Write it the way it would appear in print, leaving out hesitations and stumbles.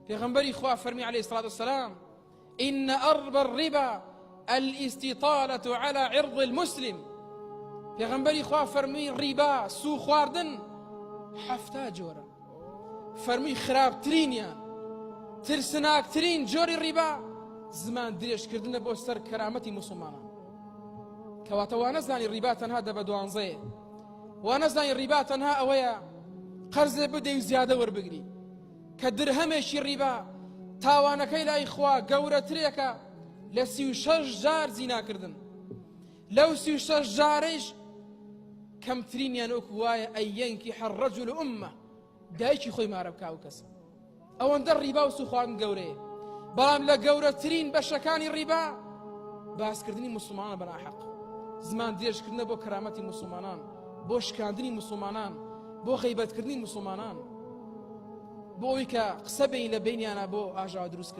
پێغەمبەری خوا فەرمی عليه الصلاة والسلام إن أربى الربا الاستطالة على عرض المسلم. پێغەمبەری خوا فەرمی ڕیبا سوو خواردن 7 جۆرە. فەرمی خراپترینیان ترسناکترین جۆری ڕیبا زمان درێژکردنە بۆ سەر کەرامەتی موسڵمانان. کەواتە وا نەزانی ڕیبا تەنها دەبە 12، وا نەزانی ڕیبا تەنها ئەوەیە قەرزێ بدەی و زیادە وەربگری، کە درهەمێکی ڕیبا تاوانەکەی لای خوا گەورەترێکە لە 36 جار زیناکردن. لەو 36 جارەیش کەمترینیان وەکو وایە ئەن یەنکیح الرەجل ئوممە، دایکی خۆی مارە بکا و کەسە. ئەوەندە ڕیبا و سوو خواردن گەورەیە. بەڵام لە گەورەترین بەشەکانی ڕیبا باسکردنی موسڵمانە بەناحەق، زمان درێژکردنە بۆ کەرامەتی موسڵمانان، بۆ شکاندنی موسڵمانان، بۆ غەیبەتکردنی موسڵمانان، بۆ ئەوەی کە قسە بین لە بینیانە بۆ ئاژاوە دروستکردن.